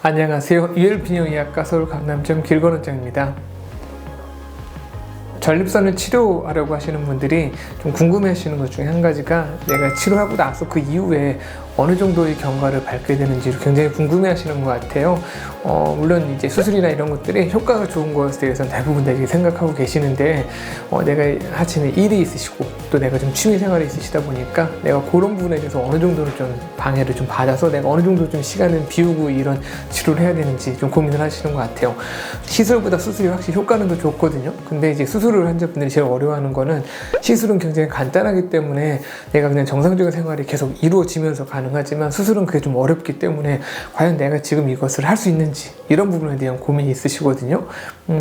안녕하세요. UL비뇨의학과 서울 강남점 길건원장입니다. 전립선을 치료하려고 하시는 분들이 좀 궁금해 하시는 것 중에 한 가지가 내가 치료하고 나서 그 이후에 어느 정도의 경과를 밟게 되는지를 굉장히 궁금해 하시는 것 같아요. 물론 이제 수술이나 이런 것들이 효과가 좋은 것에 대해서는 대부분들이 생각하고 계시는데 내가 하시는 일이 있으시고 또 내가 좀 취미 생활이 있으시다 보니까 내가 그런 부분에 대해서 어느 정도는 좀 방해를 좀 받아서 내가 어느 정도 좀 시간을 비우고 이런 치료를 해야 되는지 좀 고민을 하시는 것 같아요. 시술보다 수술이 확실히 효과는 더 좋거든요. 근데 이제 수술을 환자분들이 제일 어려워하는 거는 시술은 굉장히 간단하기 때문에 내가 그냥 정상적인 생활이 계속 이루어지면서 가능하지만 수술은 그게 좀 어렵기 때문에 과연 내가 지금 이것을 할 수 있는지 이런 부분에 대한 고민이 있으시거든요.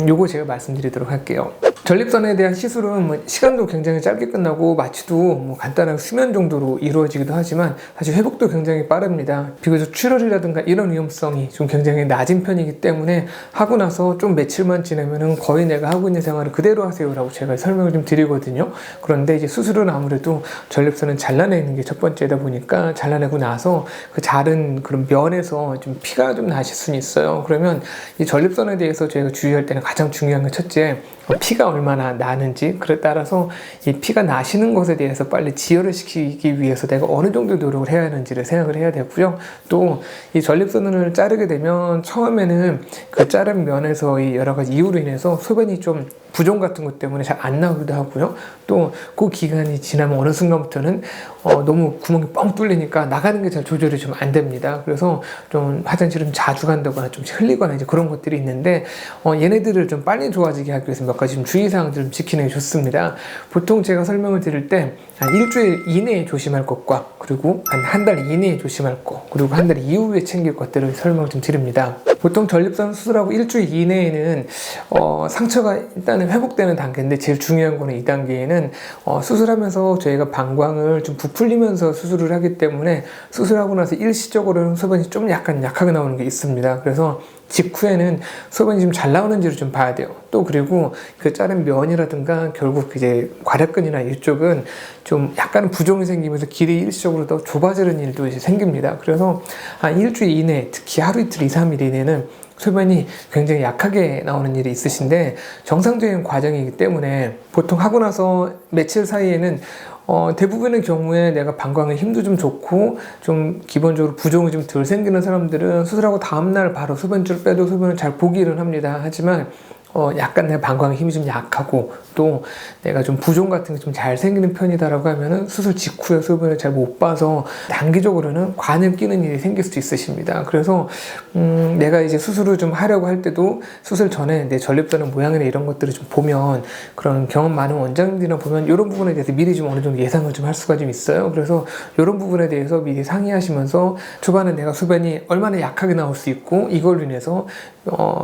요거 제가 말씀드리도록 할게요. 전립선에 대한 시술은 시간도 굉장히 짧게 끝나고 마취도 간단한 수면 정도로 이루어지기도 하지만 사실 회복도 굉장히 빠릅니다. 비교적 출혈이라든가 이런 위험성이 좀 굉장히 낮은 편이기 때문에 하고 나서 좀 며칠만 지나면은 거의 내가 하고 있는 생활을 그대로 하세요라고 제가 설명을 좀 드리거든요. 그런데 이제 수술은 아무래도 전립선은 잘라내는 게 첫 번째다 보니까 잘라내고 나서 그 자른 그런 면에서 좀 피가 좀 나실 수는 있어요. 그러면 이 전립선에 대해서 저희가 주의할 때는 가장 중요한 건 첫째, 피가 얼마나 나는지, 그에 따라서 이 피가 나시는 것에 대해서 빨리 지혈을 시키기 위해서 내가 어느 정도 노력을 해야 하는지를 생각을 해야 되고요. 또 이 전립선을 자르게 되면 처음에는 그 자른 면에서 이 여러 가지 이유로 인해서 소변이 좀 부종 같은 것 때문에 잘 안 나오기도 하고요. 또 그 기간이 지나면 어느 순간부터는 너무 구멍이 뻥 뚫리니까 나가는 게 잘 조절이 좀 안 됩니다. 그래서 좀 화장실을 좀 자주 간다거나 좀 흘리거나 이제 그런 것들이 있는데 얘네들을 좀 빨리 좋아지게 하기 위해서 몇 가지 좀 주의사항들을 지키는 게 좋습니다. 보통 제가 설명을 드릴 때 한 일주일 이내에 조심할 것과 그리고 한 달 이내에 조심할 것 그리고 한 달 이후에 챙길 것들을 설명을 좀 드립니다. 보통 전립선 수술하고 일주일 이내에는 상처가 일단은 회복되는 단계인데 제일 중요한 거는 이 단계에는 수술하면서 저희가 방광을 좀 부풀리면서 수술을 하기 때문에 수술하고 나서 일시적으로는 소변이 좀 약간 약하게 나오는 게 있습니다. 그래서 직후에는 소변이 좀 잘 나오는지를 좀 봐야 돼요. 또 그리고 그 자른 면이라든가 결국 이제 괄약근이나 이쪽은 좀 약간 부종이 생기면서 길이 일시적으로 더 좁아지는 일도 이제 생깁니다. 그래서 한 일주일 이내, 특히 하루 이틀, 2, 3일 이내는 소변이 굉장히 약하게 나오는 일이 있으신데 정상적인 과정이기 때문에 보통 하고 나서 며칠 사이에는 대부분의 경우에 내가 방광에 힘도 좀 좋고 좀 기본적으로 부종이 좀 덜 생기는 사람들은 수술하고 다음날 바로 소변줄 빼도 소변을 잘 보기는 합니다. 하지만 약간 내 방광의 힘이 좀 약하고 또 내가 좀 부종 같은 게 좀 잘 생기는 편이다라고 하면은 수술 직후에 소변을 잘 못 봐서 단기적으로는 관을 끼는 일이 생길 수도 있으십니다. 그래서 내가 이제 수술을 좀 하려고 할 때도 수술 전에 내 전립선의 모양이나 이런 것들을 좀 보면 그런 경험 많은 원장님들이나 보면 이런 부분에 대해서 미리 좀 어느 정도 예상을 좀 할 수가 좀 있어요. 그래서 이런 부분에 대해서 미리 상의하시면서 초반에 내가 소변이 얼마나 약하게 나올 수 있고 이걸로 인해서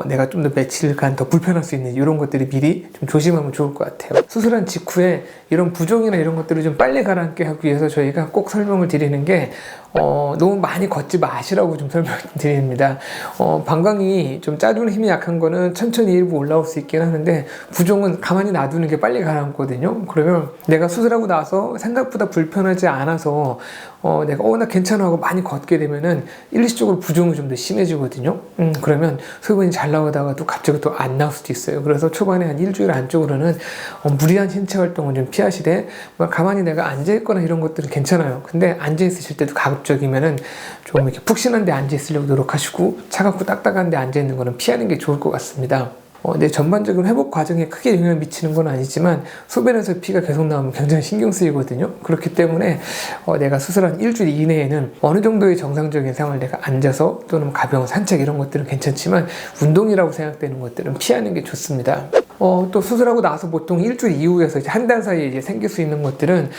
내가 좀 더 며칠간 더 불편할 수 있는 이런 것들이 미리 좀 조심하면 좋을 것 같아요. 수술한 직후에 이런 부종이나 이런 것들을 좀 빨리 가라앉게 하기 위해서 저희가 꼭 설명을 드리는 게 너무 많이 걷지 마시라고 좀 설명드립니다. 방광이 좀 짜주는 힘이 약한 거는 천천히 일부 올라올 수 있긴 하는데 부종은 가만히 놔두는 게 빨리 가라앉거든요. 그러면 내가 수술하고 나서 생각보다 불편하지 않아서 내가 나 괜찮아 하고 많이 걷게 되면은 일시적으로 부종이 좀 더 심해지거든요. 그러면 소변이 잘 나오다가 또 갑자기 또 안 나올 수도 있어요. 그래서 초반에 한 일주일 안쪽으로는 무리한 신체 활동을 좀 피하시되 가만히 내가 앉아있거나 이런 것들은 괜찮아요. 근데 앉아있으실 때도 가급적이면은 좀 이렇게 푹신한 데 앉아있으려고 노력하시고 차갑고 딱딱한 데 앉아있는 거는 피하는 게 좋을 것 같습니다. 내 전반적인 회복 과정에 크게 영향을 미치는 건 아니지만 소변에서 피가 계속 나오면 굉장히 신경 쓰이거든요. 그렇기 때문에 내가 수술한 일주일 이내에는 어느 정도의 정상적인 생활 내가 앉아서 또는 가벼운 산책 이런 것들은 괜찮지만 운동이라고 생각되는 것들은 피하는 게 좋습니다. 또 수술하고 나서 보통 일주일 이후에서 이제 한 달 사이에 이제 생길 수 있는 것들은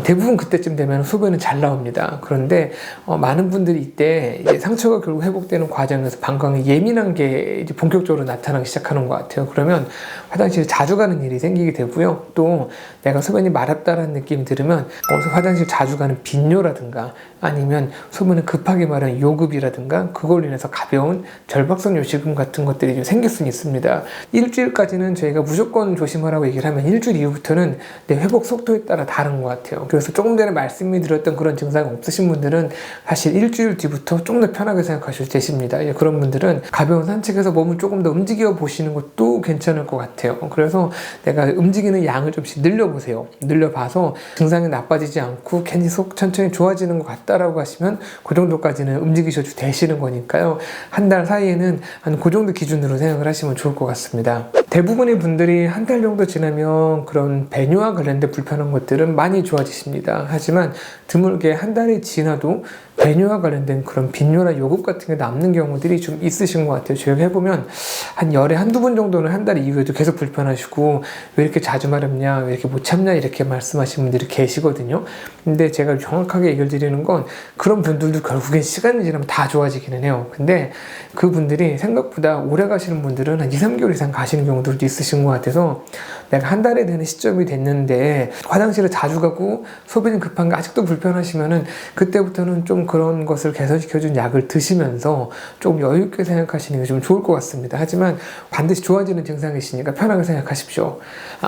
대부분 그때쯤 되면 소변은 잘 나옵니다. 그런데 많은 분들이 이때 이제 상처가 결국 회복되는 과정에서 방광이 예민한 게 이제 본격적으로 나타나기 시작하는 것 같아요. 그러면 화장실 자주 가는 일이 생기게 되고요. 또 내가 소변이 마렵다라는 느낌이 들으면 화장실 자주 가는 빈뇨라든가 아니면 소변을 급하게 마른 요급이라든가 그걸로 인해서 가벼운 결박성 요실금 같은 것들이 좀 생길 수는 있습니다. 일주일까지는 저희가 무조건 조심하라고 얘기를 하면 일주일 이후부터는 내 회복 속도에 따라 다른 것 같아요. 그래서 조금 전에 말씀드렸던 그런 증상이 없으신 분들은 사실 일주일 뒤부터 좀 더 편하게 생각하셔도 되십니다. 그런 분들은 가벼운 산책에서 몸을 조금 더 움직여 보시는 것도 괜찮을 것 같아요. 그래서 내가 움직이는 양을 좀씩 늘려보세요. 늘려봐서 증상이 나빠지지 않고 괜히 속 천천히 좋아지는 것 같다라고 하시면 그 정도까지는 움직이셔도 되시는 거니까요. 한 달 사이에는 한 그 정도 기준으로 생각을 하시면 좋을 것 같습니다. 대부분의 분들이 한 달 정도 지나면 그런 배뇨와 관련된 불편한 것들은 많이 좋아지십니다. 하지만 드물게 한 달이 지나도 배뇨와 관련된 그런 빈뇨나 요급 같은 게 남는 경우들이 좀 있으신 것 같아요. 저희가 해보면 한 열에 한두 번 정도는 한 달 이후에도 계속 불편하시고 왜 이렇게 자주 마렵냐, 왜 이렇게 못 참냐 이렇게 말씀하시는 분들이 계시거든요. 근데 제가 정확하게 얘기를 드리는 건 그런 분들도 결국엔 시간이 지나면 다 좋아지기는 해요. 근데 그분들이 생각보다 오래 가시는 분들은 한 2, 3개월 이상 가시는 경우들도 있으신 것 같아서 내가 한 달에 되는 시점이 됐는데 화장실을 자주 가고 소변이 급한 게 아직도 불편하시면은 그때부터는 좀 그런 것을 개선시켜준 약을 드시면서 조금 여유 있게 생각하시는 게 좀 좋을 것 같습니다. 하지만 반드시 좋아지는 증상이시니까 편하게 생각하십시오.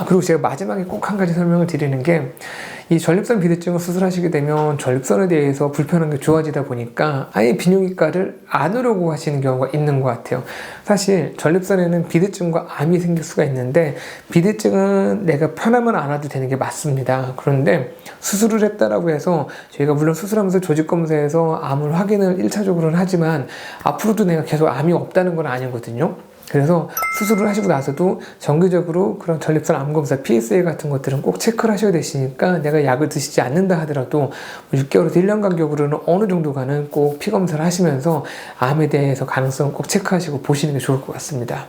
그리고 제가 마지막에 꼭 한 가지 설명을 드리는 게 이 전립선 비대증을 수술하시게 되면 전립선에 대해서 불편한 게 좋아지다 보니까 아예 비뇨기과를 안 오려고 하시는 경우가 있는 것 같아요. 사실 전립선에는 비대증과 암이 생길 수가 있는데 비대증은 내가 편하면 안 와도 되는 게 맞습니다. 그런데 수술을 했다라고 해서 저희가 물론 수술하면서 조직검사에서 암을 확인을 1차적으로는 하지만 앞으로도 내가 계속 암이 없다는 건 아니거든요. 그래서 수술을 하시고 나서도 정기적으로 그런 전립선 암검사 PSA 같은 것들은 꼭 체크를 하셔야 되시니까 내가 약을 드시지 않는다 하더라도 6개월에서 1년 간격으로는 어느 정도가는 꼭 피검사를 하시면서 암에 대해서 가능성을 꼭 체크하시고 보시는 게 좋을 것 같습니다.